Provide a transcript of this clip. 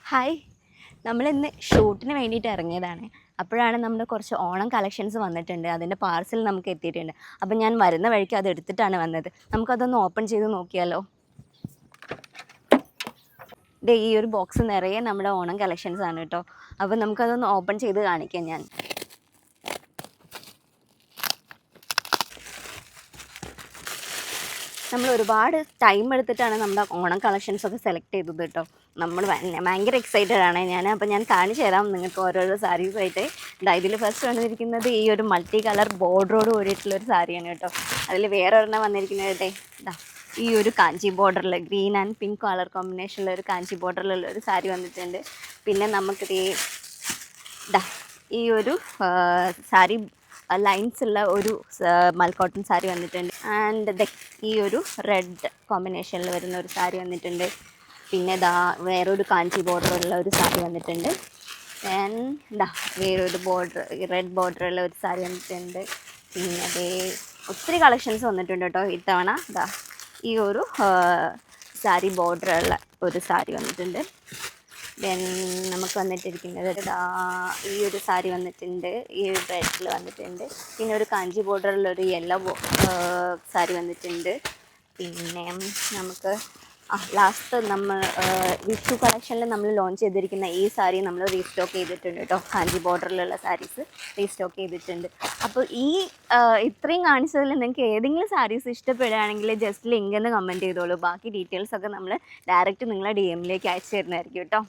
Hi, നമ്മളിന്ന് ഷൂട്ടിന് വേണ്ടിയിട്ട് ഇറങ്ങിയതാണ്. അപ്പോഴാണ് നമ്മുടെ കുറച്ച് ഓണം കളക്ഷൻസ് വന്നിട്ടുണ്ട്. അതിൻ്റെ പാർസൽ നമുക്ക് എത്തിയിട്ടുണ്ട്. അപ്പം ഞാൻ വരുന്ന വഴിക്ക് അത് എടുത്തിട്ടാണ് വന്നത്. നമുക്കതൊന്ന് ഓപ്പൺ ചെയ്ത് നോക്കിയാലോ? ഈ ഒരു ബോക്സ് നിറയെ നമ്മുടെ ഓണം കളക്ഷൻസ് ആണ് കേട്ടോ. അപ്പം നമുക്കതൊന്ന് ഓപ്പൺ ചെയ്ത് കാണിക്കാം ഞാൻ. നമ്മൾ ഒരുപാട് ടൈം എടുത്തിട്ടാണ് നമ്മുടെ ഓണം കളക്ഷൻസൊക്കെ സെലക്ട് ചെയ്തത് കേട്ടോ. നമ്മൾ ഭയങ്കര എക്സൈറ്റഡ് ആണ് അപ്പോൾ ഞാൻ കാണിച്ചു തരാം നിങ്ങൾക്ക് ഓരോരോ സാരീസായിട്ട്. ഇതിൽ ഫസ്റ്റ് വന്നിരിക്കുന്നത് ഈ ഒരു മൾട്ടി കളർ ബോർഡറോട് കൂടിയിട്ടുള്ളൊരു സാരിയാണ് കേട്ടോ. അതിൽ വേറെ ഒരെണ്ണം വന്നിരിക്കുന്നത് ഈ ഒരു കാഞ്ചി ബോർഡറിൽ ഗ്രീൻ ആൻഡ് പിങ്ക് കളർ കോമ്പിനേഷനിലുള്ള ഒരു കാഞ്ചി ബോർഡറിലുള്ള ഒരു സാരി വന്നിട്ടുണ്ട്. പിന്നെ നമുക്ക് ഈ ഒരു സാരി ലൈൻസ് ഉള്ള ഒരു മൽക്കോട്ടൺ സാരി വന്നിട്ടുണ്ട്. ആൻഡ് ഈ ഒരു റെഡ് കോമ്പിനേഷനിൽ വരുന്ന ഒരു സാരി വന്നിട്ടുണ്ട്. പിന്നെ വേറൊരു കാഞ്ചി ബോർഡറുള്ള ഒരു സാരി വന്നിട്ടുണ്ട്. ദെൻ വേറൊരു റെഡ് ബോർഡറുള്ള ഒരു സാരി വന്നിട്ടുണ്ട്. പിന്നെ ഒത്തിരി കളക്ഷൻസ് വന്നിട്ടുണ്ട് കേട്ടോ ഇത്തവണ. ഈ ഒരു സാരി ബോർഡറുള്ള ഒരു സാരി വന്നിട്ടുണ്ട്. ദെൻ നമുക്ക് വന്നിട്ടിരിക്കുന്നത് ഈ ഒരു സാരി വന്നിട്ടുണ്ട്, ഈ ഒരു റെഡിൽ വന്നിട്ടുണ്ട്. പിന്നെ ഒരു കാഞ്ചി ബോർഡറിലൊരു യെല്ലോ സാരി വന്നിട്ടുണ്ട്. പിന്നെ നമുക്ക് ലാസ്റ്റ് നമ്മൾ വിഷു കളക്ഷനിൽ നമ്മൾ ലോഞ്ച് ചെയ്തിരിക്കുന്ന ഈ സാരി നമ്മൾ റീസ്റ്റോക്ക് ചെയ്തിട്ടുണ്ട് കേട്ടോ. കാഞ്ചി ബോർഡറിലുള്ള സാരീസ് റീസ്റ്റോക്ക് ചെയ്തിട്ടുണ്ട്. അപ്പോൾ ഇത്രയും കാണിച്ചതിൽ നിങ്ങൾക്ക് ഏതെങ്കിലും സാരീസ് ഇഷ്ടപ്പെടുകയാണെങ്കിൽ ജസ്റ്റ് ലിങ്ക് എന്ന് കമൻറ്റ് ചെയ്തോളൂ. ബാക്കി ഡീറ്റെയിൽസൊക്കെ നമ്മൾ ഡയറക്റ്റ് നിങ്ങളെ DM-ലേക്ക് അയച്ചു തരുന്നതായിരിക്കും കേട്ടോ.